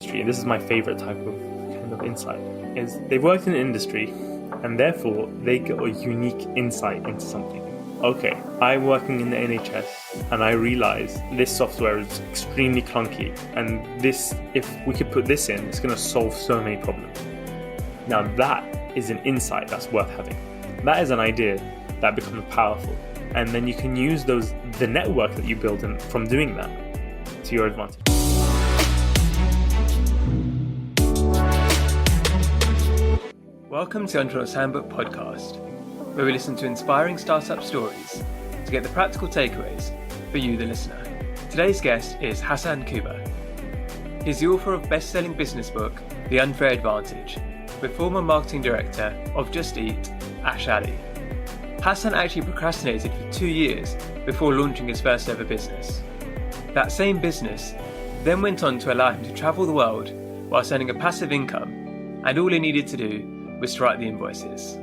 industry, and this is my favorite type of kind of insight, is they've worked in an industry and therefore they get a unique insight into something. Okay, I'm working in the NHS and I realize this software is extremely clunky, and this, if we could put this in, it's going to solve so many problems. Now that is an insight that's worth having. That is an idea that becomes powerful, and then you can use the network that you build from doing that to your advantage. Welcome to Entrepreneur's Handbook podcast, where we listen to inspiring startup stories to get the practical takeaways for you, the listener. Today's guest is Hasan Kubba. He's the author of best-selling business book, The Unfair Advantage, with former marketing director of JustEat, Ash Ali. Hasan actually procrastinated for 2 years before launching his first ever business. That same business then went on to allow him to travel the world whilst earning a passive income, and all he needed to do was to write the invoices.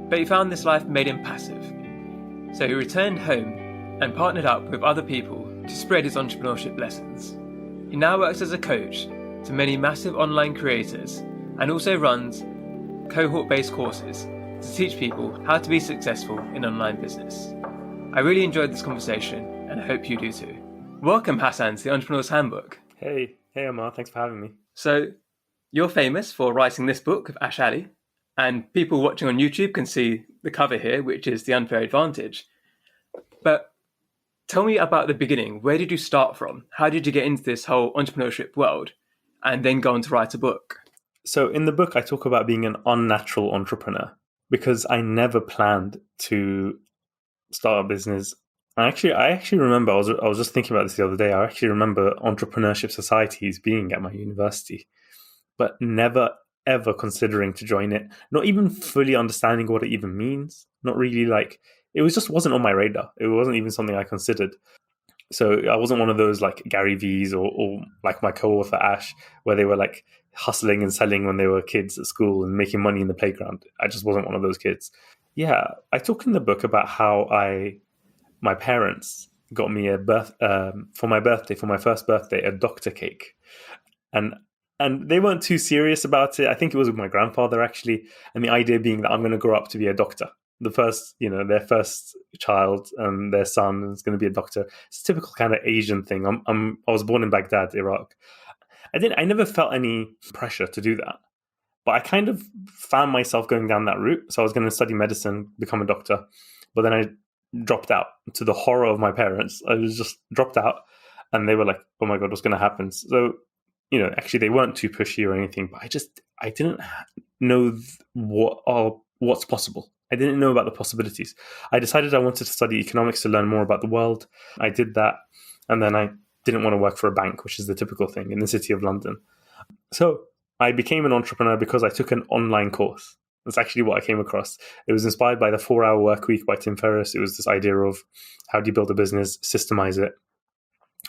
But he found this life made him passive. So he returned home and partnered up with other people to spread his entrepreneurship lessons. He now works as a coach to many massive online creators and also runs cohort-based courses to teach people how to be successful in online business. I really enjoyed this conversation and I hope you do too. Welcome, Hasan, to the Entrepreneur's Handbook. Hey Omar, thanks for having me. So you're famous for writing this book of Ash Ali, and people watching on YouTube can see the cover here, which is The Unfair Advantage. But tell me about the beginning. Where did you start from? How did you get into this whole entrepreneurship world and then go on to write a book? So in the book, I talk about being an unnatural entrepreneur because I never planned to start a business. I actually remember, I was just thinking about this the other day. I actually remember entrepreneurship societies being at my university, but never ever considering to join it, not even fully understanding what it even means. Not really, like, it wasn't on my radar. It wasn't even something I considered. So I wasn't one of those like Gary V's or like my co-author Ash, where they were like hustling and selling when they were kids at school and making money in the playground. I just wasn't one of those kids. Yeah, I talk in the book about how my parents got me for my first birthday, a doctor cake. And they weren't too serious about it. I think it was with my grandfather, actually. And the idea being that I'm going to grow up to be a doctor. Their first child and their son is going to be a doctor. It's a typical kind of Asian thing. I was born in Baghdad, Iraq. I never felt any pressure to do that. But I kind of found myself going down that route. So I was going to study medicine, become a doctor. But then I dropped out, to the horror of my parents. I was just dropped out. And they were like, oh my God, what's going to happen? So, actually they weren't too pushy or anything, but I didn't know what's possible. I didn't know about the possibilities. I decided I wanted to study economics to learn more about the world. I did that. And then I didn't want to work for a bank, which is the typical thing in the city of London. So I became an entrepreneur because I took an online course. That's actually what I came across. It was inspired by the 4-Hour Workweek by Tim Ferriss. It was this idea of how do you build a business, systemize it,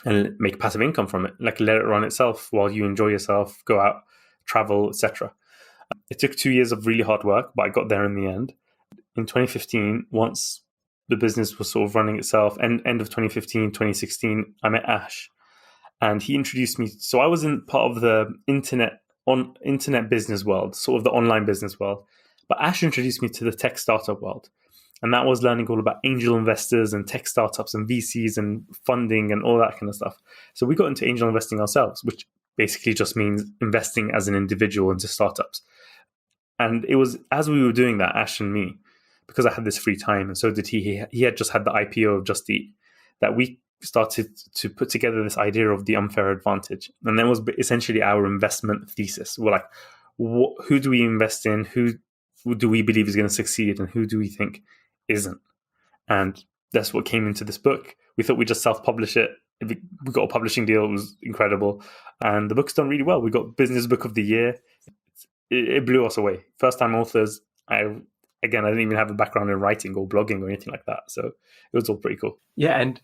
and make passive income from it, like let it run itself while you enjoy yourself, go out, travel, etc. It took 2 years of really hard work, but I got there in the end. In 2015, once the business was sort of running itself, and end of 2015, 2016, I met Ash, and he introduced me. So I was in part of the internet business world, sort of the online business world, but Ash introduced me to the tech startup world. And that was learning all about angel investors and tech startups and VCs and funding and all that kind of stuff. So we got into angel investing ourselves, which basically just means investing as an individual into startups. And it was as we were doing that, Ash and me, because I had this free time, and so did he. He had just had the IPO of Just Eat, that we started to put together this idea of the unfair advantage. And that was essentially our investment thesis. We're like, who do we invest in? Who do we believe is going to succeed? And who do we think isn't? And that's what came into this book. We thought we'd just self-publish it. We got a publishing deal. It was incredible. And the book's done really well. We got Business Book of the Year. It blew us away. First-time authors. I didn't even have a background in writing or blogging or anything like that. So it was all pretty cool. Yeah, and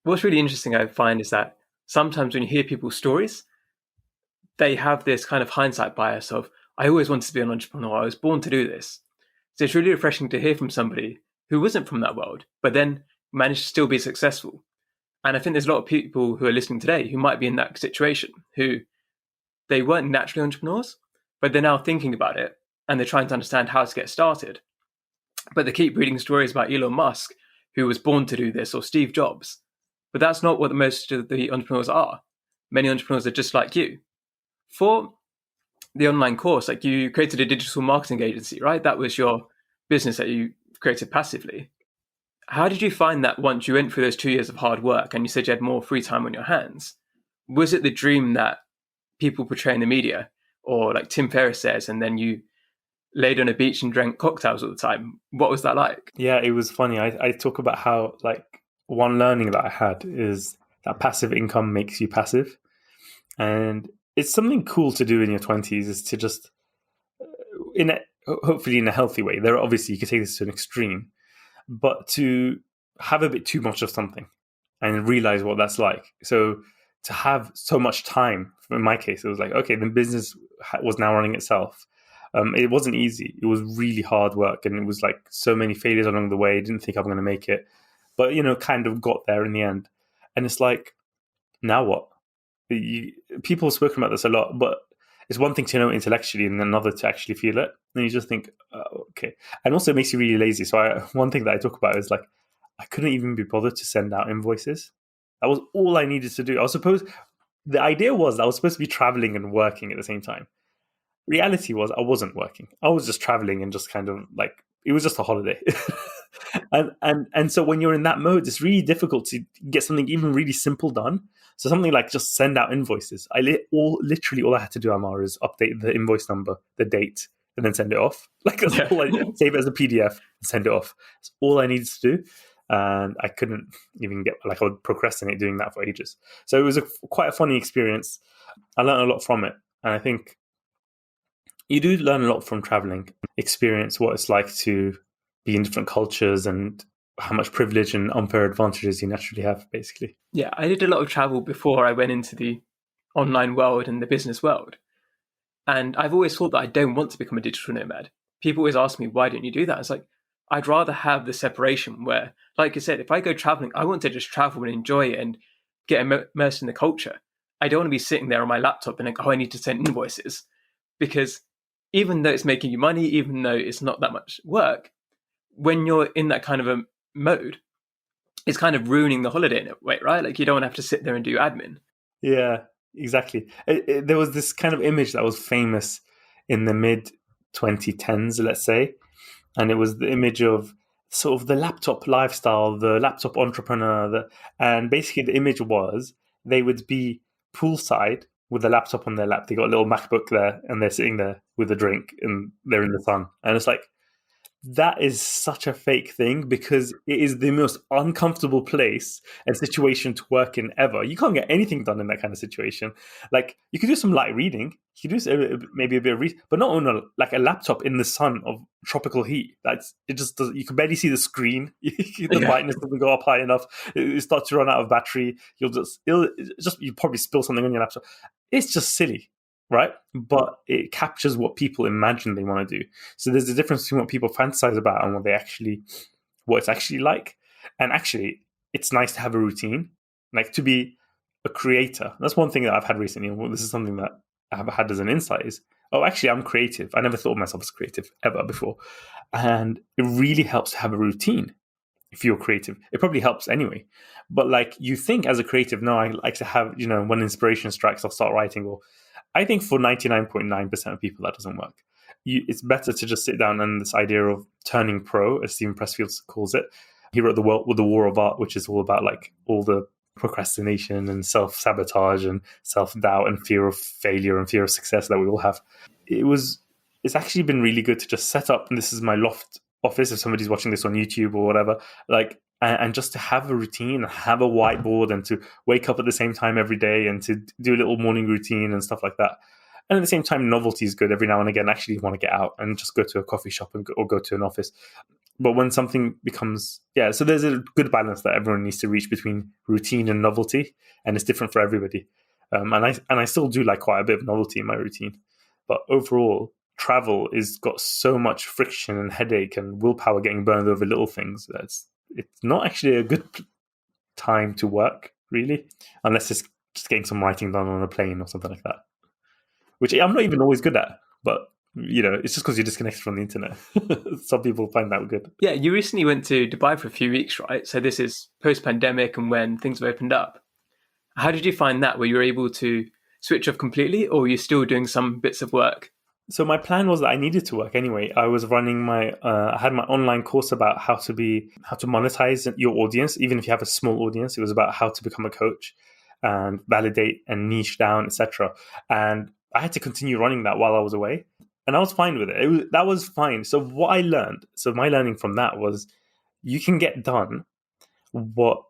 what's really interesting I find is that sometimes when you hear people's stories, they have this kind of hindsight bias of, I always wanted to be an entrepreneur. I was born to do this. So it's really refreshing to hear from somebody who wasn't from that world, but then managed to still be successful. And I think there's a lot of people who are listening today who might be in that situation, who they weren't naturally entrepreneurs, but they're now thinking about it and they're trying to understand how to get started. But they keep reading stories about Elon Musk, who was born to do this, or Steve Jobs. But that's not what most of the entrepreneurs are. Many entrepreneurs are just like you. For the online course, like, you created a digital marketing agency, right? That was your business that you created passively. How did you find that once you went through those 2 years of hard work and you said you had more free time on your hands? Was it the dream that people portray in the media, or like Tim Ferriss says, and then you laid on a beach and drank cocktails all the time? What was that like? Yeah, it was funny. I talk about how, like, one learning that I had is that passive income makes you passive. And it's something cool to do in your 20s, is to just, hopefully in a healthy way. There, obviously, you could take this to an extreme, but to have a bit too much of something and realize what that's like. So to have so much time, in my case, it was like, okay, the business was now running itself. It wasn't easy. It was really hard work, and it was like so many failures along the way. I didn't think I'm going to make it, but kind of got there in the end. And it's like, now what? People have spoken about this a lot, but it's one thing to know intellectually and another to actually feel it. And you just think, oh, okay. And also it makes you really lazy. So one thing that I talk about is, like, I couldn't even be bothered to send out invoices. That was all I needed to do. The idea was I was supposed to be traveling and working at the same time. Reality was I wasn't working. I was just traveling and just kind of like, it was just a holiday. and so when you're in that mode, it's really difficult to get something even really simple done. So something like just send out invoices. Literally all I had to do, Amar, is update the invoice number, the date, and then send it off. Like, that's all I did. Save it as a PDF and send it off. That's all I needed to do. And I couldn't even I would procrastinate doing that for ages. So it was quite a funny experience. I learned a lot from it. And I think you do learn a lot from traveling, experience what it's like to be in different cultures and how much privilege and unfair advantages you naturally have, basically. Yeah, I did a lot of travel before I went into the online world and the business world. And I've always thought that I don't want to become a digital nomad. People always ask me, why don't you do that? It's like, I'd rather have the separation where, like you said, if I go traveling, I want to just travel and enjoy it and get immersed in the culture. I don't want to be sitting there on my laptop and like, oh, I need to send invoices. Because even though it's making you money, even though it's not that much work, when you're in that kind of a mode, it's kind of ruining the holiday in a way, right? Like, you don't want to have to sit there and do admin. Yeah, exactly. There was this kind of image that was famous in the mid 2010s, let's say. And it was the image of sort of the laptop lifestyle, the laptop entrepreneur. And basically the image was they would be poolside with a laptop on their lap. They got a little MacBook there and they're sitting there with a drink and they're in the sun. And it's like, that is such a fake thing, because it is the most uncomfortable place and situation to work in ever. You can't get anything done in that kind of situation. Like, you could do some light reading, you could do maybe a bit of reading, but not on a laptop in the sun of tropical heat. It just does. You can barely see the screen. The brightness doesn't go up high enough. It starts to run out of you probably spill something on your laptop. It's just silly. Right? But it captures what people imagine they want to do. So there's a difference between what people fantasize about and what it's actually like. And actually, it's nice to have a routine, like to be a creator. That's one thing that I've had recently. Well, this is something that I have had as an insight is, oh, actually, I'm creative. I never thought of myself as creative ever before. And it really helps to have a routine. If you're creative, it probably helps anyway. But like, you think as a creative, no, I like to have, when inspiration strikes, I'll start writing. Or I think for 99.9% of people, that doesn't work. It's better to just sit down, and this idea of turning pro, as Stephen Pressfield calls it. He wrote The War of Art, which is all about like all the procrastination and self-sabotage and self-doubt and fear of failure and fear of success that we all have. It's actually been really good to just set up, and this is my loft office if somebody's watching this on YouTube or whatever, like, and just to have a routine, have a whiteboard, and to wake up at the same time every day and to do a little morning routine and stuff like that. And at the same time, novelty is good every now and again. Actually, you want to get out and just go to a coffee shop or go to an office. But when something becomes, so there's a good balance that everyone needs to reach between routine and novelty, and it's different for everybody. And I still do like quite a bit of novelty in my routine, but overall, travel is got so much friction and headache and willpower getting burned over little things that it's not actually a good time to work, really, unless it's just getting some writing done on a plane or something like that. which I'm not even always good at. But, it's just because you're disconnected from the internet. Some people find that good. Yeah, you recently went to Dubai for a few weeks, right? So this is post-pandemic and when things have opened up. How did you find that? Were you able to switch off completely, or were you still doing some bits of work? So my plan was that I needed to work anyway. I was running I had my online course about how to monetize your audience, even if you have a small audience. It was about how to become a coach and validate and niche down, etc. And I had to continue running that while I was away, and I was fine with it. That was fine. So what I learned, my learning from that was, you can get done what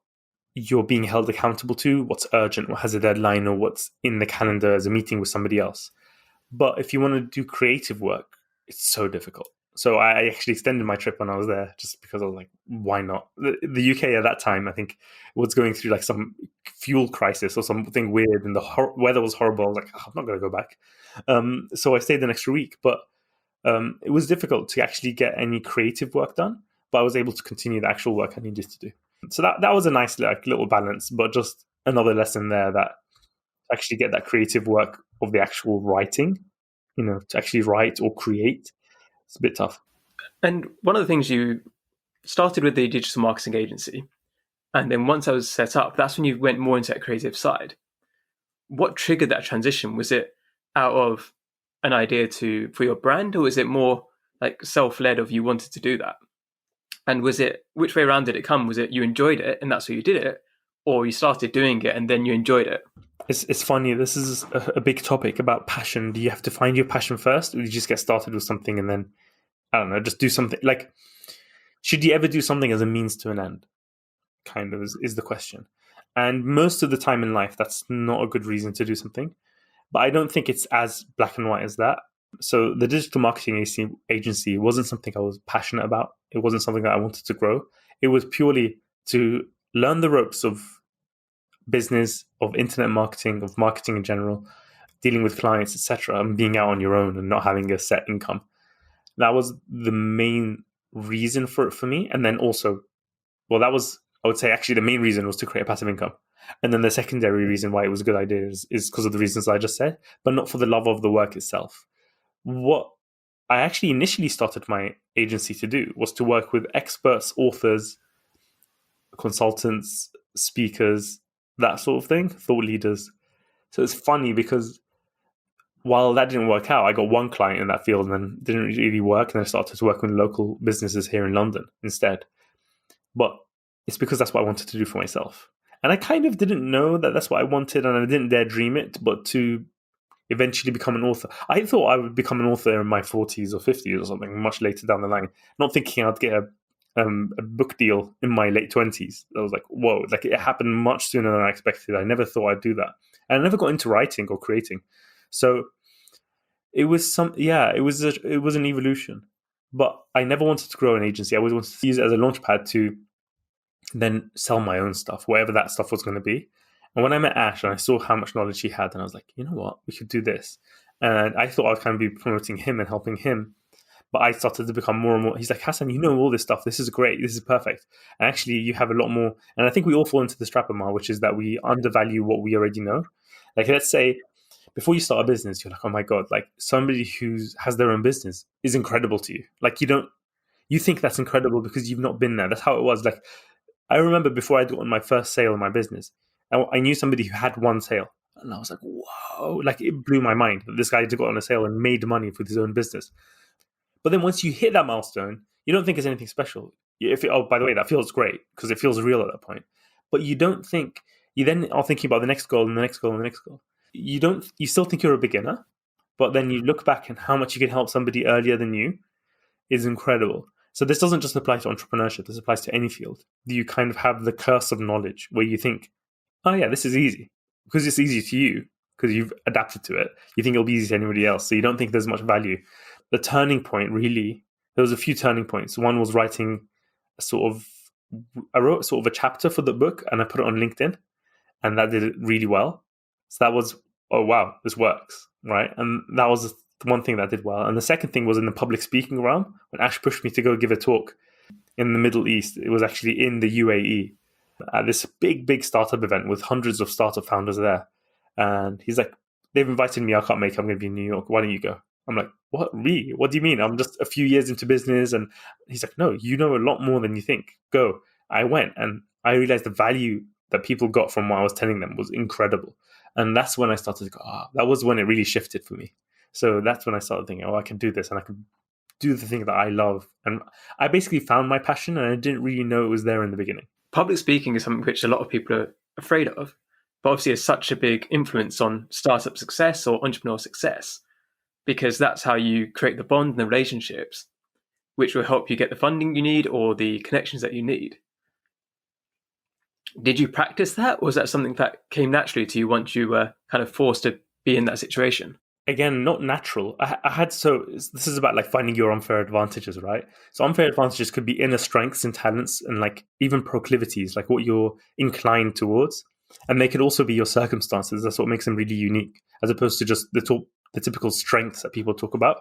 you're being held accountable to, what's urgent, what has a deadline, or what's in the calendar as a meeting with somebody else. But if you want to do creative work, it's so difficult. So I actually extended my trip when I was there, just because I was like, why not? The UK at that time, I think, was going through like some fuel crisis or something weird, and the weather was horrible. I was like, I'm not going to go back. So I stayed an extra week, but it was difficult to actually get any creative work done. But I was able to continue the actual work I needed to do. So that was a nice little balance, but just another lesson there, that actually get that creative work of the actual writing, to actually write or create, it's a bit tough. And one of the things, you started with the digital marketing agency, and then once that was set up, that's when you went more into that creative side. What triggered that transition? Was it out of an idea for your brand, or was it more like self-led of you wanted to do that? And which way around did it come? Was it you enjoyed it and that's why you did it, or you started doing it and then you enjoyed it? It's funny. This is a big topic about passion. Do you have to find your passion first, or do you just get started with something and then, I don't know, just do something? Like, should you ever do something as a means to an end? Kind of is the question. And most of the time in life, that's not a good reason to do something. But I don't think it's as black and white as that. So the digital marketing agency wasn't something I was passionate about. It wasn't something that I wanted to grow. It was purely to learn the ropes of business, of internet marketing, of marketing in general, dealing with clients, etc., and being out on your own and not having a set income. That was the main reason for it for me. And then also, I would say actually the main reason was to create a passive income. And then the secondary reason why it was a good idea is because of the reasons I just said, but not for the love of the work itself. What I actually initially started my agency to do was to work with experts, authors, consultants, speakers, that sort of thing, thought leaders. So it's funny because while that didn't work out, I got one client in that field and then didn't really work. And I started to work with local businesses here in London instead. But it's because that's what I wanted to do for myself. And I kind of didn't know that that's what I wanted, and I didn't dare dream it, but to eventually become an author. I thought I would become an author in my 40s or 50s or something, much later down the line, not thinking I'd get a book deal in my late 20s. I was like, whoa, like it happened much sooner than I expected. I never thought I'd do that. And I never got into writing or creating. So it was it was an evolution. But I never wanted to grow an agency. I always wanted to use it as a launchpad to then sell my own stuff, whatever that stuff was going to be. And when I met Ash and I saw how much knowledge he had, and I was like, you know what, we could do this. And I thought I'd kind of be promoting him and helping him. But I started to become more and more. He's like, Hasan, you know all this stuff. This is great. This is perfect. And actually, you have a lot more. And I think we all fall into this trap, Amar, which is that we undervalue what we already know. Like, let's say, before you start a business, you're like, oh my God, like somebody who has their own business is incredible to you. Like, you think that's incredible because you've not been there. That's how it was. Like, I remember before I got on my first sale in my business, I knew somebody who had one sale. And I was like, whoa, like it blew my mind that this guy had got on a sale and made money with his own business. But then once you hit that milestone, you don't think it's anything special. By the way, that feels great because it feels real at that point. But you then are thinking about the next goal and the next goal and the next goal. You still think you're a beginner, but then you look back and how much you can help somebody earlier than you is incredible. So this doesn't just apply to entrepreneurship. This applies to any field. You kind of have the curse of knowledge where you think, oh yeah, this is easy. Because it's easy to you, because you've adapted to it. You think it'll be easy to anybody else. So you don't think there's much value. The turning point, really, there was a few turning points. One was writing I wrote sort of a chapter for the book and I put it on LinkedIn, and that did it really well. So that was, oh wow, this works, right? And that was the one thing that did well. And the second thing was in the public speaking realm, when Ash pushed me to go give a talk in the Middle East. It was actually in the UAE at this big startup event with hundreds of startup founders there. And he's like, they've invited me. I can't make it. I'm going to be in New York. Why don't you go? I'm like, what? Me? What do you mean? I'm just a few years into business. And he's like, no, you know a lot more than you think. Go. I went and I realized the value that people got from what I was telling them was incredible. And that's when I started to go, that was when it really shifted for me. So that's when I started thinking, I can do this and I can do the thing that I love. And I basically found my passion and I didn't really know it was there in the beginning. Public speaking is something which a lot of people are afraid of, but obviously it's such a big influence on startup success or entrepreneur success, because that's how you create the bond and the relationships which will help you get the funding you need or the connections that you need. Did you practice that, or was that something that came naturally to you once you were kind of forced to be in that situation? Again, not natural. I had, so this is about like finding your unfair advantages, right? So unfair advantages could be inner strengths and talents and like even proclivities, like what you're inclined towards. And they could also be your circumstances. That's what makes them really unique, as opposed to just the typical strengths that people talk about,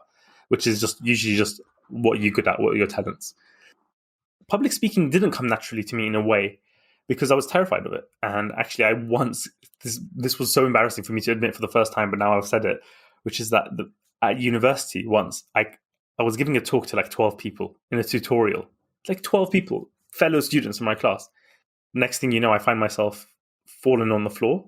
which is just usually just what you're good at, what are your talents. Public speaking didn't come naturally to me in a way because I was terrified of it. And actually, this was so embarrassing for me to admit for the first time, but now I've said it, which is that at university once, I was giving a talk to like 12 people in a tutorial, like 12 people, fellow students in my class. Next thing you know, I find myself falling on the floor.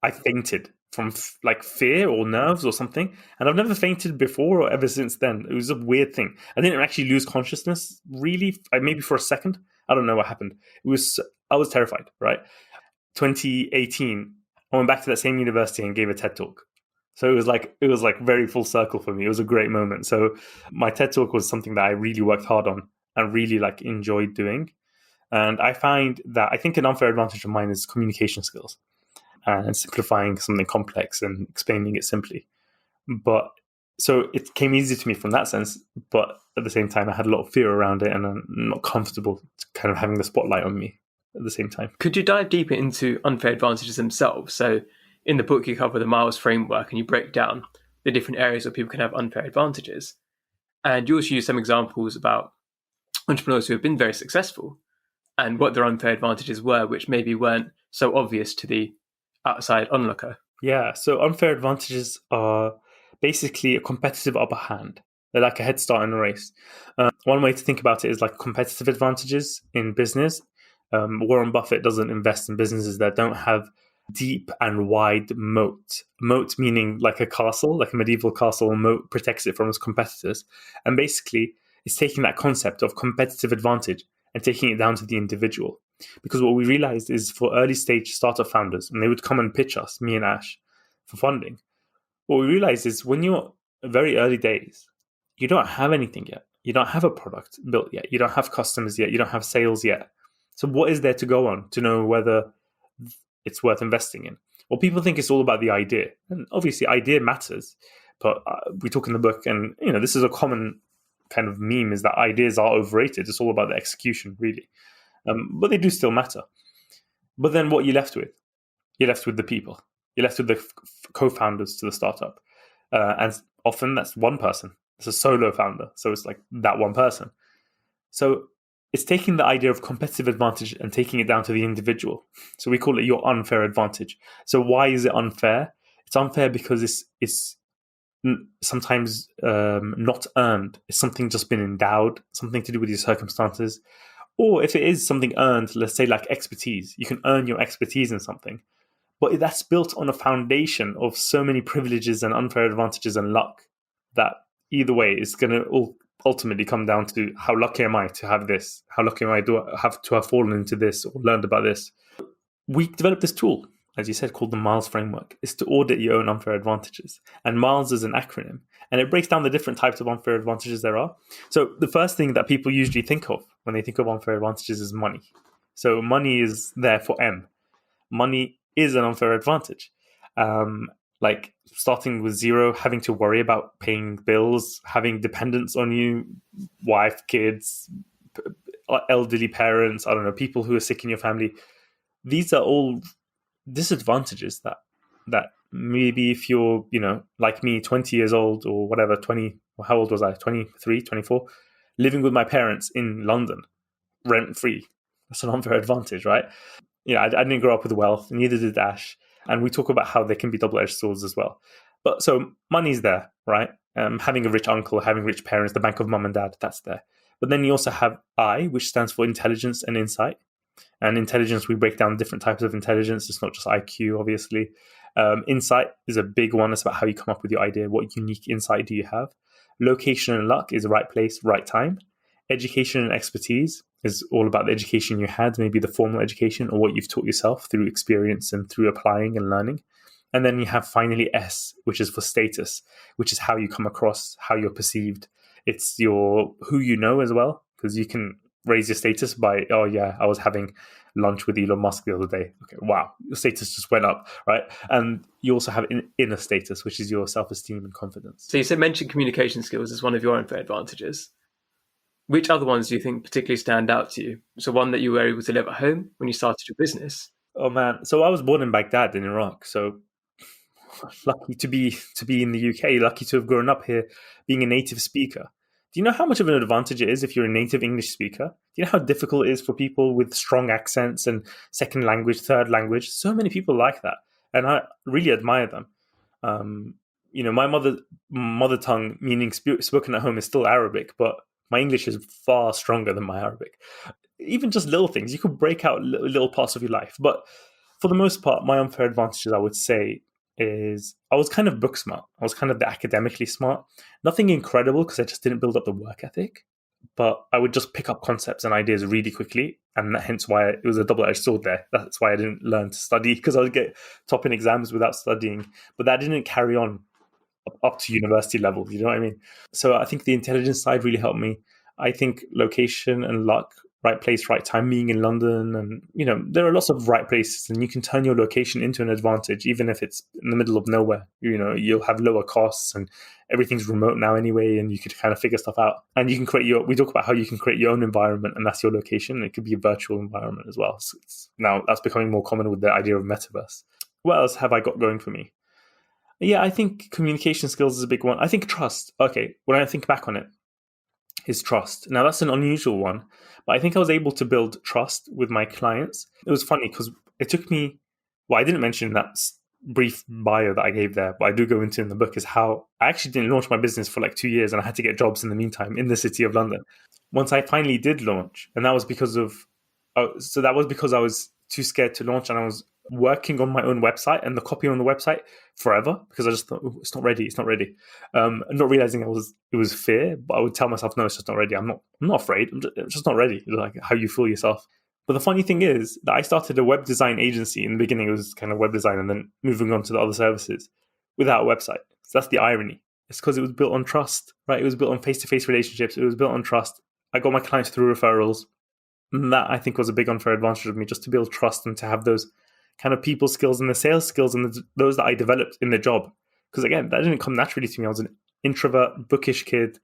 I fainted from like fear or nerves or something. And I've never fainted before or ever since then. It was a weird thing. I didn't actually lose consciousness, really, maybe for a second. I don't know what happened. I was terrified, right? 2018, I went back to that same university and gave a TED Talk. So it was like very full circle for me. It was a great moment. So my TED Talk was something that I really worked hard on and really like enjoyed doing. And I find that I think an unfair advantage of mine is communication skills and simplifying something complex and explaining it simply. But so it came easy to me from that sense. But at the same time, I had a lot of fear around it and I'm not comfortable kind of having the spotlight on me at the same time. Could you dive deeper into unfair advantages themselves? So in the book, you cover the Miles framework and you break down the different areas where people can have unfair advantages. And you also use some examples about entrepreneurs who have been very successful and what their unfair advantages were, which maybe weren't so obvious to the outside onlooker. Yeah, so unfair advantages are basically a competitive upper hand. They're like a head start in a race. One way to think about it is like competitive advantages in business. Warren Buffett doesn't invest in businesses that don't have deep and wide moat. Moat meaning like a castle, like a medieval castle. A moat protects it from its competitors. And basically, it's taking that concept of competitive advantage and taking it down to the individual. Because what we realized is for early stage startup founders, and they would come and pitch us, me and Ash, for funding. What we realized is when you're very early days, you don't have anything yet. You don't have a product built yet. You don't have customers yet. You don't have sales yet. So what is there to go on to know whether it's worth investing in? Well, people think it's all about the idea. And obviously idea matters. But we talk in the book, and this is a common kind of meme, is that ideas are overrated. It's all about the execution, really. But they do still matter. But then what you're left with? You're left with the people. You're left with the co-founders to the startup. And often that's one person. It's a solo founder. So it's like that one person. So it's taking the idea of competitive advantage and taking it down to the individual. So we call it your unfair advantage. So why is it unfair? It's unfair because it's sometimes not earned. It's something just been endowed, something to do with your circumstances. Or if it is something earned, let's say like expertise, you can earn your expertise in something. But that's built on a foundation of so many privileges and unfair advantages and luck that either way is going to ultimately come down to how lucky am I to have this? How lucky am I to have fallen into this or learned about this? We developed this tool, as you said, called the Miles framework. It's to audit your own unfair advantages. And Miles is an acronym. And it breaks down the different types of unfair advantages there are. So the first thing that people usually think of when they think of unfair advantages is money. So money is there for M. Money is an unfair advantage. Like starting with zero, having to worry about paying bills, having dependents on you, wife, kids, elderly parents, I don't know, people who are sick in your family. These are all disadvantages that maybe if you're, like me, 20 years old or whatever, 20, how old was I? 23, 24, living with my parents in London, rent free. That's an unfair advantage, right? I didn't grow up with wealth, neither did Ash. And we talk about how they can be double-edged swords as well. But so money's there, right? Having a rich uncle, having rich parents, the bank of mum and dad, that's there. But then you also have I, which stands for intelligence and insight. And intelligence, we break down different types of intelligence. It's not just IQ, obviously. Insight is a big one. It's about how you come up with your idea. What unique insight do you have? Location and luck is the right place, right time. Education and expertise is all about the education you had, maybe the formal education or what you've taught yourself through experience and through applying and learning. And then you have finally S, which is for status, which is how you come across, how you're perceived. It's your who you know as well, because you can raise your status by, oh yeah, I was having lunch with Elon Musk the other day. Okay, wow, your status just went up, right? And you also have inner status, which is your self-esteem and confidence. So you mentioned communication skills as one of your unfair advantages. Which other ones do you think particularly stand out to you? So one that you were able to live at home when you started your business. Oh man, so I was born in Baghdad in Iraq, so lucky to be in the UK, lucky to have grown up here being a native speaker. Do you know how much of an advantage it is if you're a native English speaker? Do you know how difficult it is for people with strong accents and second language, third language? So many people like that, and I really admire them. My mother tongue, meaning spoken at home, is still Arabic, but my English is far stronger than my Arabic. Even just little things, you could break out little parts of your life. But for the most part, my unfair advantages, I would say, is I was kind of book smart. I was kind of the academically smart. Nothing incredible because I just didn't build up the work ethic. But I would just pick up concepts and ideas really quickly. And hence why it was a double-edged sword there. That's why I didn't learn to study, because I would get top in exams without studying. But that didn't carry on up to university level, you know what I mean? So I think the intelligence side really helped me. I think location and luck, right place, right time, being in London, and there are lots of right places, and you can turn your location into an advantage, even if it's in the middle of nowhere. You'll have lower costs, and everything's remote now anyway, and you could kind of figure stuff out. And you can we talk about how you can create your own environment, and that's your location. It could be a virtual environment as well. So now that's becoming more common with the idea of metaverse. What else have I got going for me? Yeah, I think communication skills is a big one. I think trust. Okay, when I think back on it, is trust. Now, that's an unusual one, but I think I was able to build trust with my clients. It was funny because it took me, I didn't mention that brief bio that I gave there, but I do go into in the book, is how I actually didn't launch my business for like 2 years, and I had to get jobs in the meantime in the city of London. Once I finally did launch, and that was because I was too scared to launch, and I was working on my own website and the copy on the website forever because I just thought, it's not ready. Not realizing it was fear, but I would tell myself, no, it's just not ready. I'm not afraid. I'm just not ready. Like how you fool yourself. But the funny thing is that I started a web design agency. In the beginning, it was kind of web design, and then moving on to the other services without a website. So that's the irony. It's because it was built on trust, right? It was built on face-to-face relationships. It was built on trust. I got my clients through referrals. And that, I think, was a big unfair advantage of me, just to build trust and to have those kind of people skills and the sales skills and those that I developed in the job. Because again, that didn't come naturally to me. I was an introvert, bookish kid,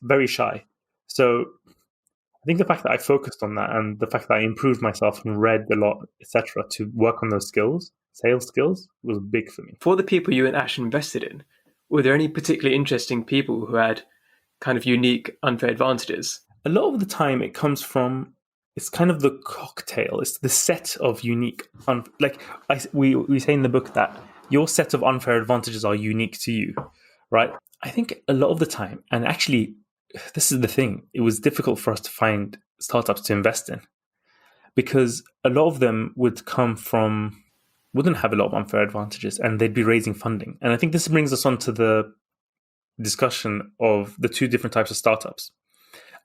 very shy. So I think the fact that I focused on that, and the fact that I improved myself and read a lot, etc., to work on those skills, sales skills, was big for me. For the people you and Ash invested in, were there any particularly interesting people who had kind of unique unfair advantages? A lot of the time it comes from, it's kind of the cocktail. It's the set of unique, we say in the book that your set of unfair advantages are unique to you, right? I think a lot of the time, and actually, this is the thing, it was difficult for us to find startups to invest in because a lot of them wouldn't have a lot of unfair advantages, and they'd be raising funding. And I think this brings us on to the discussion of the two different types of startups.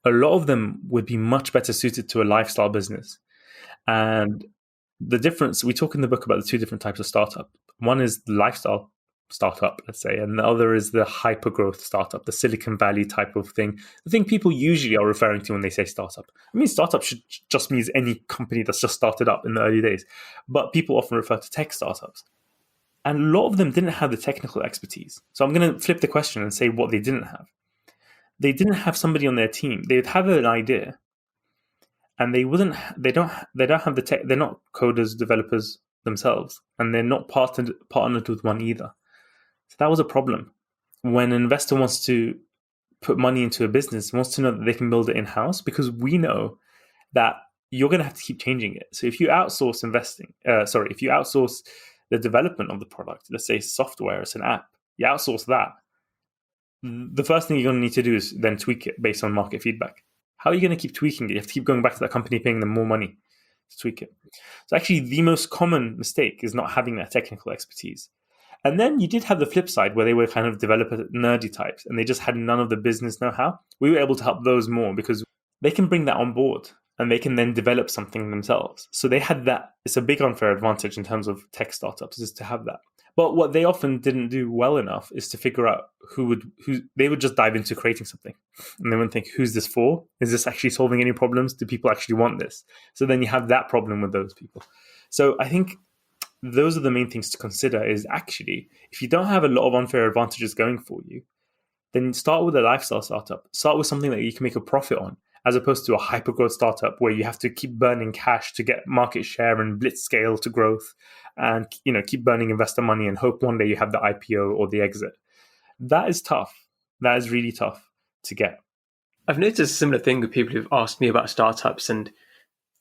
A lot of them would be much better suited to a lifestyle business. And the difference, we talk in the book about the two different types of startup. One is the lifestyle startup, let's say, and the other is the hyper-growth startup, the Silicon Valley type of thing. The thing people usually are referring to when they say startup. I mean, startup just means any company that's just started up in the early days. But people often refer to tech startups. And a lot of them didn't have the technical expertise. So I'm going to flip the question and say what they didn't have. They didn't have somebody on their team. They'd have an idea, and they don't have the tech. They're not coders, developers themselves, and they're not partnered with one either. So that was a problem. When an investor wants to put money into a business, wants to know that they can build it in-house, because we know that you're going to have to keep changing it. So if you outsource the development of the product, let's say software, it's an app, you outsource that. The first thing you're going to need to do is then tweak it based on market feedback. How are you going to keep tweaking it? You have to keep going back to that company, paying them more money to tweak it. So actually, the most common mistake is not having that technical expertise. And then you did have the flip side where they were kind of developer nerdy types and they just had none of the business know-how. We were able to help those more because they can bring that on board and they can then develop something themselves. So they had that. It's a big unfair advantage in terms of tech startups, is to have that. But what they often didn't do well enough is to figure out who they would just dive into creating something. And they wouldn't think, who's this for? Is this actually solving any problems? Do people actually want this? So then you have that problem with those people. So I think those are the main things to consider, is actually, if you don't have a lot of unfair advantages going for you, then start with a lifestyle startup. Start with something that you can make a profit on, as opposed to a hyper-growth startup where you have to keep burning cash to get market share and blitz scale to growth and keep burning investor money and hope one day you have the IPO or the exit. That is tough. That is really tough to get. I've noticed a similar thing with people who've asked me about startups and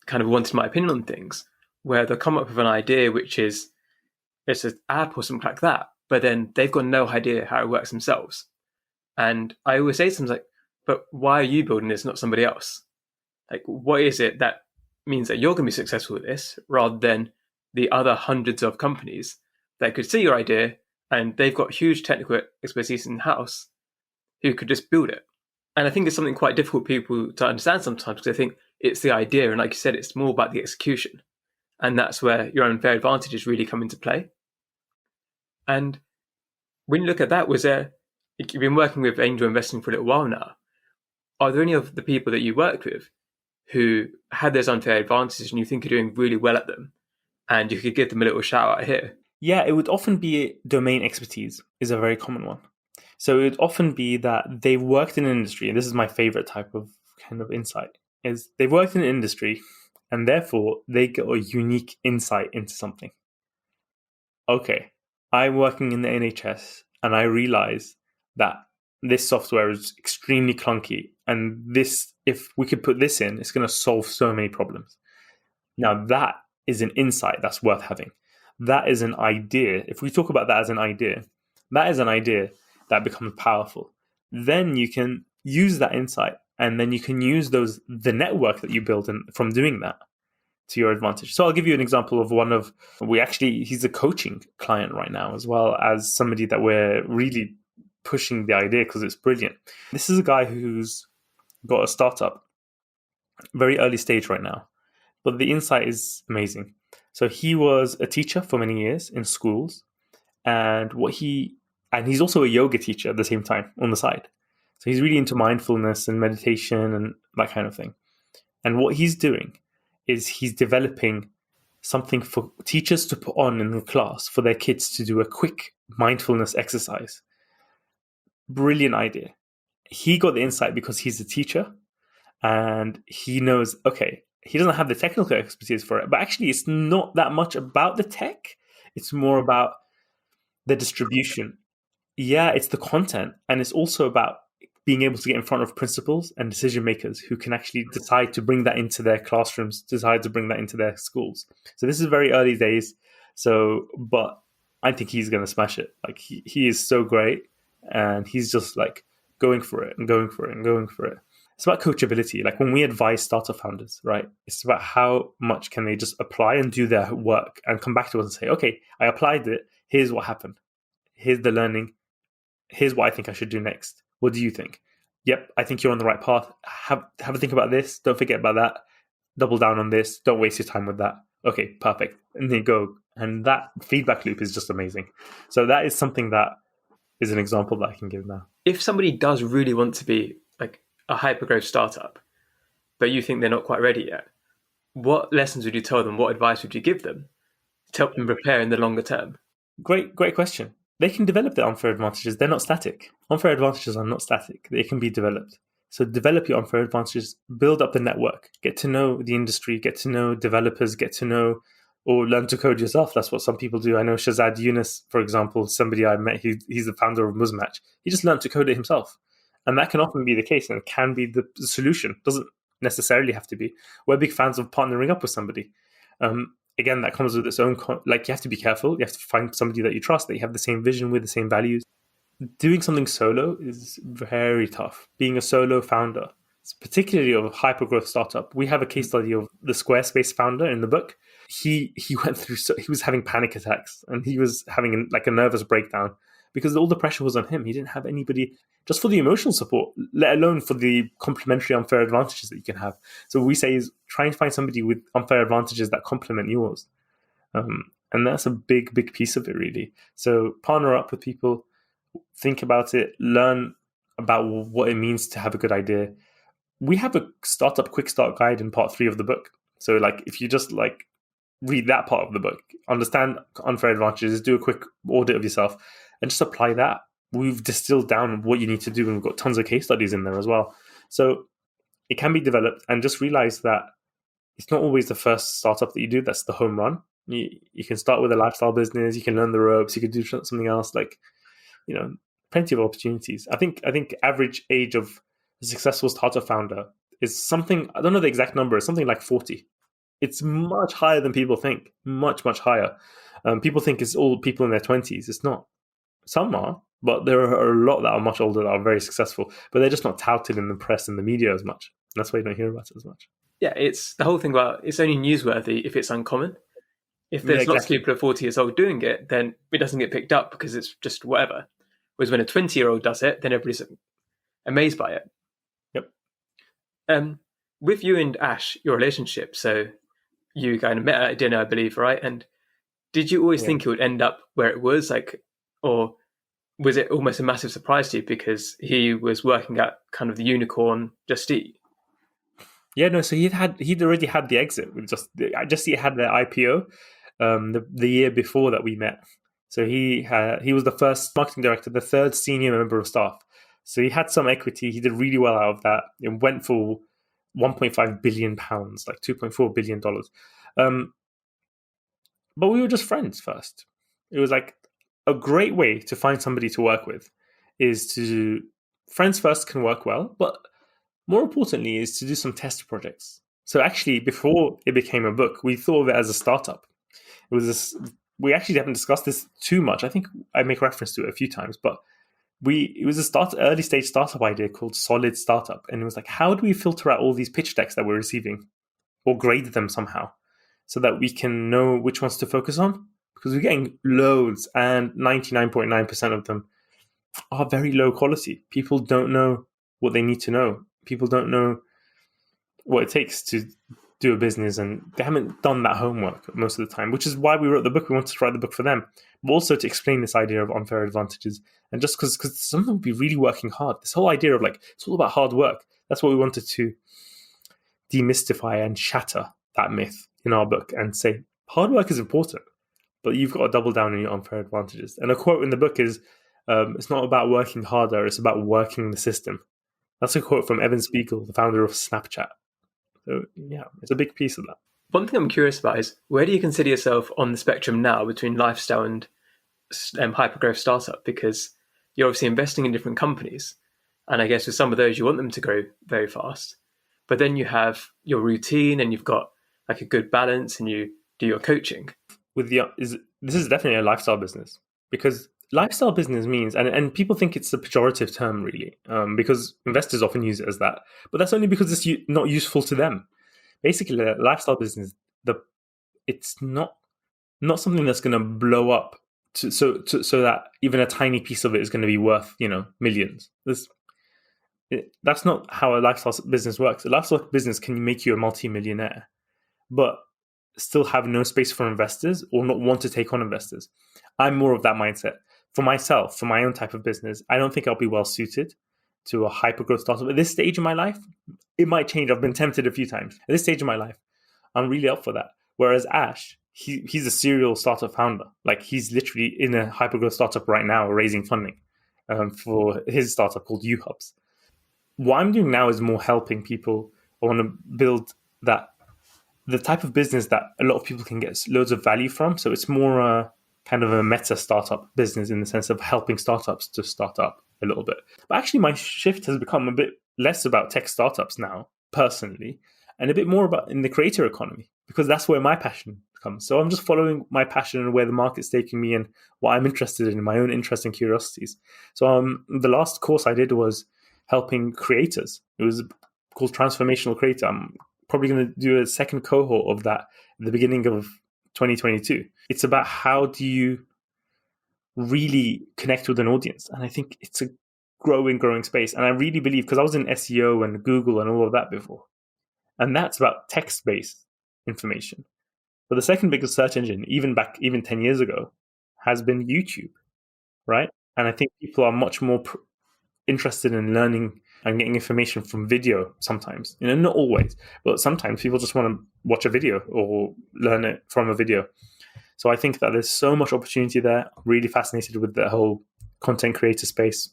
kind of wanted my opinion on things, where they'll come up with an idea which is it's an app or something like that, but then they've got no idea how it works themselves. And I always say to them, like, but why are you building this, not somebody else? Like, what is it that means that you're going to be successful with this rather than the other hundreds of companies that could see your idea and they've got huge technical expertise in-house who could just build it? And I think it's something quite difficult for people to understand sometimes, because I think it's the idea. And like you said, it's more about the execution. And that's where your unfair advantages really come into play. And when you look at that, you've been working with angel investing for a little while now. Are there any of the people that you worked with who had those unfair advantages and you think are doing really well at them and you could give them a little shout out here? Yeah, it would often be domain expertise is a very common one. So it would often be that they've worked in an industry, and this is my favorite type of kind of insight, is they've worked in an industry and therefore they get a unique insight into something. Okay, I'm working in the NHS and I realize that this software is extremely clunky, and this, if we could put this in, it's going to solve so many problems. Now that is an insight that's worth having. That is an idea. If we talk about that as an idea, that is an idea that becomes powerful. Then you can use that insight, and then you can use the network that you build from doing that to your advantage. So I'll give you an example of he's a coaching client right now, as well as somebody that we're really pushing the idea because it's brilliant. This is a guy who's got a startup, very early stage right now, but the insight is amazing. So he was a teacher for many years in schools, and he's also a yoga teacher at the same time on the side. So he's really into mindfulness and meditation and that kind of thing. And what he's doing is he's developing something for teachers to put on in the class for their kids to do a quick mindfulness exercise. Brilliant idea. He got the insight because he's a teacher and he knows, okay, he doesn't have the technical expertise for it, but actually it's not that much about the tech. It's more about the distribution. Yeah, it's the content. And it's also about being able to get in front of principals and decision makers who can actually decide to bring that into their classrooms, decide to bring that into their schools. So this is very early days. But I think he's going to smash it. Like he is so great. And he's just like going for it and going for it and going for it. It's about coachability. Like when we advise startup founders, right? It's about how much can they just apply and do their work and come back to us and say, okay, I applied it. Here's what happened. Here's the learning. Here's what I think I should do next. What do you think? Yep, I think you're on the right path. Have a think about this. Don't forget about that. Double down on this. Don't waste your time with that. Okay, perfect. And then you go. And that feedback loop is just amazing. So that is something that is an example that I can give now. If somebody does really want to be like a hyper-growth startup, but you think they're not quite ready yet, what lessons would you tell them? What advice would you give them to help them prepare in the longer term? Great question. They can develop their unfair advantages. They're not static. Unfair advantages are not static. They can be developed. So develop your unfair advantages, build up the network, get to know the industry, get to know developers, get to know or learn to code yourself. That's what some people do. I know Shazad Yunus, for example, somebody I met, he's the founder of Muzmatch. He just learned to code it himself. And that can often be the case and can be the solution. Doesn't necessarily have to be. We're big fans of partnering up with somebody. again, that comes with its own, like, you have to be careful. You have to find somebody that you trust, that you have the same vision with, the same values. Doing something solo is very tough. Being a solo founder, particularly of a hyper growth startup. We have a case study of the Squarespace founder in the book. He went through, he was having panic attacks, and he was having like a nervous breakdown because all the pressure was on him. He didn't have anybody just for the emotional support, let alone for the complementary unfair advantages that you can have. So what we say is try and find somebody with unfair advantages that complement yours. And that's a big, big piece of it, really. So partner up with people, think about it, learn about what it means to have a good idea. We have a startup quick start guide in part 3 of the book. So like, if you just like read that part of the book, understand unfair advantages, do a quick audit of yourself, and just apply that. We've distilled down what you need to do, and we've got tons of case studies in there as well. So it can be developed, and just realize that it's not always the first startup that you do that's the home run. You can start with a lifestyle business, you can learn the ropes, you can do something else, like, you know, plenty of opportunities. I think average age of a successful startup founder is something, I don't know the exact number, it's something like 40. It's much higher than people think, much, much higher. People think it's all people in their 20s. It's not. Some are, but there are a lot that are much older that are very successful, but they're just not touted in the press and the media as much. That's why you don't hear about it as much. Yeah, it's the whole thing about it's only newsworthy if it's uncommon. If there's lots of people at 40 years old doing it, then it doesn't get picked up because it's just whatever. Whereas when a 20-year-old does it, then everybody's amazed by it. Yep. With you and Ash, your relationship, so you kind of met at dinner, I believe, right? And did you always think it would end up where it was, like, or was it almost a massive surprise to you because he was working at kind of the unicorn JustEat? Yeah, no. So he'd already had the exit with JustEat had their IPO the year before that we met. So he was the first marketing director, the third senior member of staff. So he had some equity. He did really well out of that. It went for £1.5 billion, like $2.4 billion. But we were just friends first. It was like a great way to find somebody to work with is to friends first can work well, but more importantly is to do some test projects. So actually, before it became a book, we thought of it as a startup. It was this. We actually haven't discussed this too much. I think I make reference to it a few times, but it was a early stage startup idea called Solid Startup, and it was like, how do we filter out all these pitch decks that we're receiving, or grade them somehow, so that we can know which ones to focus on? Because we're getting loads, and 99.9% of them are very low quality. People don't know what they need to know. People don't know what it takes to do a business, and they haven't done that homework most of the time, which is why we wrote the book. We wanted to write the book for them, but also to explain this idea of unfair advantages. And just because someone would be really working hard, this whole idea of like, it's all about hard work. That's what we wanted to demystify and shatter that myth in our book and say, hard work is important, but you've got to double down on your unfair advantages. And a quote in the book is, it's not about working harder, it's about working the system. That's a quote from Evan Spiegel, the founder of Snapchat. So yeah, it's a big piece of that. One thing I'm curious about is, where do you consider yourself on the spectrum now between lifestyle and hypergrowth startup? Because you're obviously investing in different companies, and I guess with some of those you want them to grow very fast, but then you have your routine and you've got like a good balance and you do your coaching. This is definitely a lifestyle business, because lifestyle business means, and people think it's a pejorative term really, because investors often use it as that, but that's only because it's not useful to them. Basically, a lifestyle business, it's not something that's going to blow up so that even a tiny piece of it is going to be worth millions. That's not how a lifestyle business works. A lifestyle business can make you a multi-millionaire, but still have no space for investors or not want to take on investors. I'm more of that mindset. For myself, for my own type of business, I don't think I'll be well suited to a hyper-growth startup. At this stage of my life, it might change. I've been tempted a few times. At this stage of my life, I'm really up for that. Whereas Ash, he's a serial startup founder. Like, he's literally in a hyper-growth startup right now, raising funding for his startup called UHubs. What I'm doing now is more helping people. I want to build the type of business that a lot of people can get loads of value from. So it's more kind of a meta startup business in the sense of helping startups to start up a little bit. But actually my shift has become a bit less about tech startups now, personally, and a bit more about in the creator economy, because that's where my passion comes. So I'm just following my passion and where the market's taking me and what I'm interested in, my own interests and curiosities. So the last course I did was helping creators. It was called Transformational Creator. I'm probably going to do a second cohort of that at the beginning of 2022. It's about how do you really connect with an audience. And I think it's a growing space. And I really believe, because I was in SEO and Google and all of that before, and that's about text-based information. But the second biggest search engine, even 10 years ago, has been YouTube, right? And I think people are much more interested in learning and getting information from video sometimes. Not always, but sometimes people just want to watch a video or learn it from a video. So I think that there's so much opportunity there. I'm really fascinated with the whole content creator space.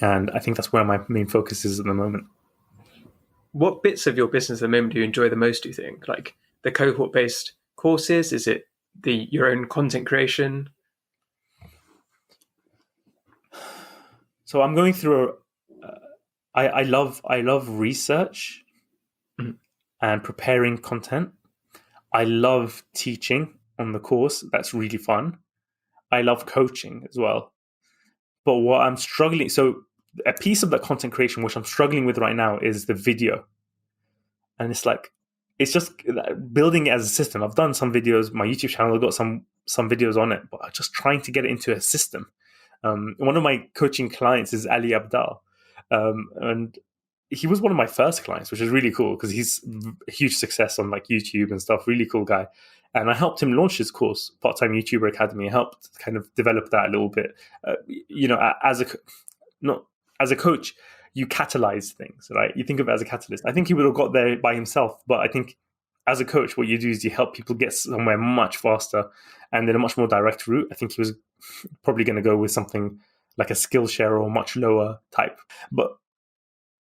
And I think that's where my main focus is at the moment. What bits of your business at the moment do you enjoy the most, do you think? Like the cohort-based courses? Is it your own content creation? So I'm going through I love research and preparing content. I love teaching on the course. That's really fun. I love coaching as well. But what I'm struggling, so a piece of that content creation, which I'm struggling with right now, is the video. And it's just building it as a system. I've done some videos, my YouTube channel, I've got some videos on it, but I'm just trying to get it into a system. One of my coaching clients is Ali Abdal. And he was one of my first clients, which is really cool because he's a huge success on like YouTube and stuff. Really cool guy. And I helped him launch his course, Part-Time YouTuber Academy. I helped kind of develop that a little bit. As a coach, you catalyze things, right? You think of it as a catalyst. I think he would have got there by himself, but I think as a coach, what you do is you help people get somewhere much faster and in a much more direct route. I think he was probably going to go with something like a Skillshare or much lower type. But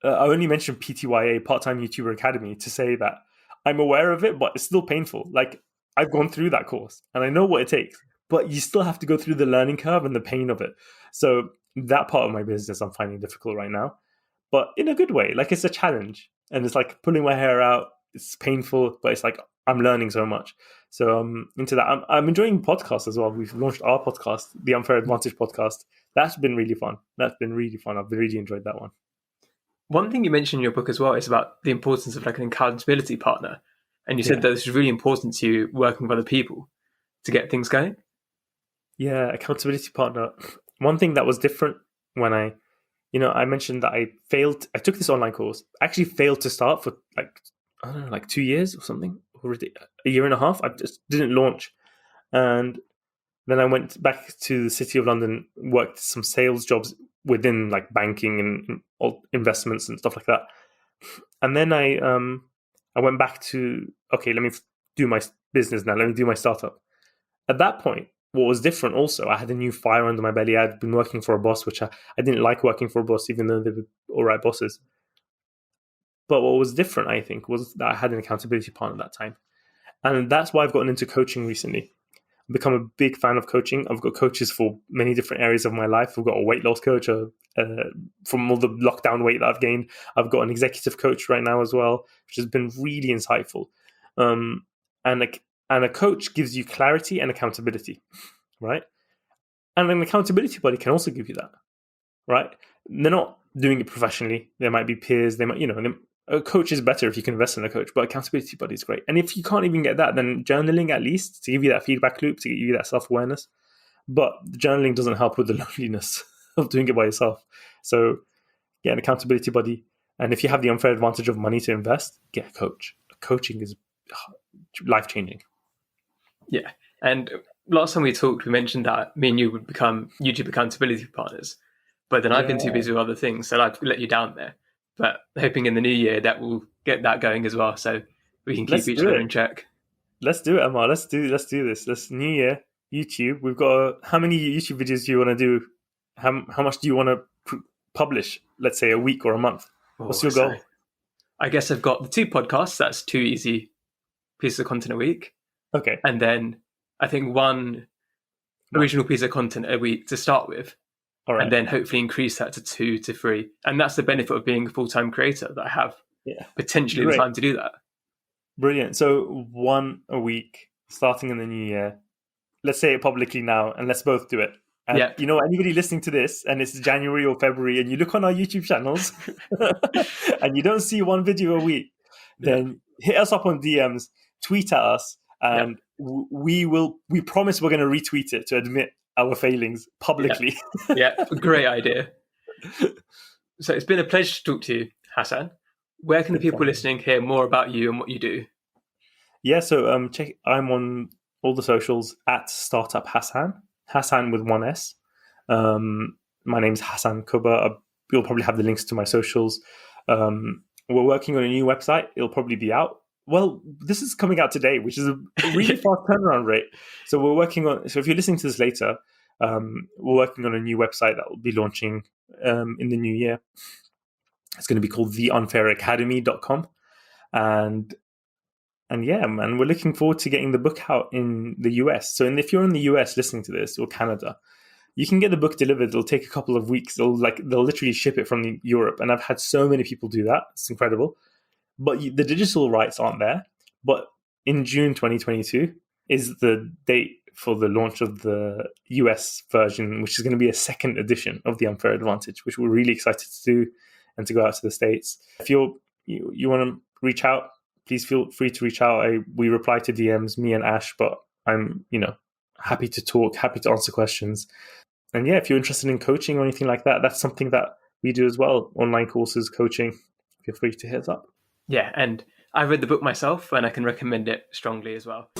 I only mentioned PTYA, Part-Time YouTuber Academy, to say that I'm aware of it, but it's still painful. Like, I've gone through that course and I know what it takes, but you still have to go through the learning curve and the pain of it. So that part of my business I'm finding difficult right now, but in a good way. Like, it's a challenge and it's like pulling my hair out. It's painful, but it's like I'm learning so much. So into that. I'm enjoying podcasts as well. We've launched our podcast, the Unfair Advantage podcast. That's been really fun. I've really enjoyed that one. One thing you mentioned in your book as well is about the importance of like an accountability partner. And you said that this is really important to you working with other people to get things going. Yeah, accountability partner. One thing that was different when I mentioned that I took this online course, I actually failed to start for like 2 years or something, already a year and a half. I just didn't launch. And then I went back to the City of London, worked some sales jobs within like banking and investments and stuff like that. And then I went back to, okay, let me do my business now. Let me do my startup. At that point, what was different also, I had a new fire under my belly. I'd been working for a boss, which I didn't like working for a boss, even though they were all right bosses. But what was different, I think, was that I had an accountability partner at that time. And that's why I've gotten into coaching recently. I've become a big fan of coaching. I've got coaches for many different areas of my life. I've got a weight loss coach from all the lockdown weight that I've gained. I've got an executive coach right now as well, which has been really insightful. And a coach gives you clarity and accountability, right? And an accountability buddy can also give you that, right? They're not doing it professionally. There might be peers. They might, a coach is better if you can invest in a coach, but accountability buddy is great. And if you can't even get that, then journaling at least to give you that feedback loop, to give you that self-awareness. But journaling doesn't help with the loneliness of doing it by yourself. So get an accountability buddy. And if you have the unfair advantage of money to invest, get a coach. Coaching is life-changing. Yeah. And last time we talked, we mentioned that me and you would become YouTube accountability partners. But then I've been too busy with other things, so I've let you down there. But hoping in the new year that we'll get that going as well, so we can keep each other in check. Let's do it, Amar. Let's do this. Let's new year, YouTube. We've got how many YouTube videos do you want to do? How much do you want to publish? Let's say a week or a month. What's your goal? I guess I've got the 2 podcasts. That's 2 easy pieces of content a week. Okay. And then I think 1 original piece of content a week to start with. All right. And then hopefully increase that to 2 to 3. And that's the benefit of being a full-time creator, that I have potentially the time to do that. Brilliant. So 1 a week starting in the new year. Let's say it publicly now, and let's both do it. And Yep. anybody listening to this, and it's January or February, and you look on our YouTube channels, and you don't see one video a week, then hit us up on DMs, tweet at us, and we promise we're going to retweet it to admit our failings publicly. Yeah, great idea. So it's been a pleasure to talk to you, Hasan. Where can the people listening hear more about you and what you do? Yeah, so I'm on all the socials at Startup Hasan with one S. My name's Hasan Kubba. You'll probably have the links to my socials. We're working on a new website. It'll probably be out. Well, this is coming out today, which is a really fast turnaround rate. So we're working on. So if you're listening to this later, we're working on a new website that will be launching in the new year. It's going to be called theunfairacademy.com. And yeah, man, we're looking forward to getting the book out in the US. So if you're in the US listening to this, or Canada, you can get the book delivered. It'll take a couple of weeks. They'll literally ship it from Europe. And I've had so many people do that. It's incredible. But the digital rights aren't there. But in June 2022 is the date for the launch of the US version, which is going to be a second edition of The Unfair Advantage, which we're really excited to do and to go out to the States. If you want to reach out, please feel free to reach out. We reply to DMs, me and Ash, but I'm, happy to talk, happy to answer questions. And yeah, if you're interested in coaching or anything like that, that's something that we do as well. Online courses, coaching, feel free to hit us up. Yeah, and I read the book myself and I can recommend it strongly as well.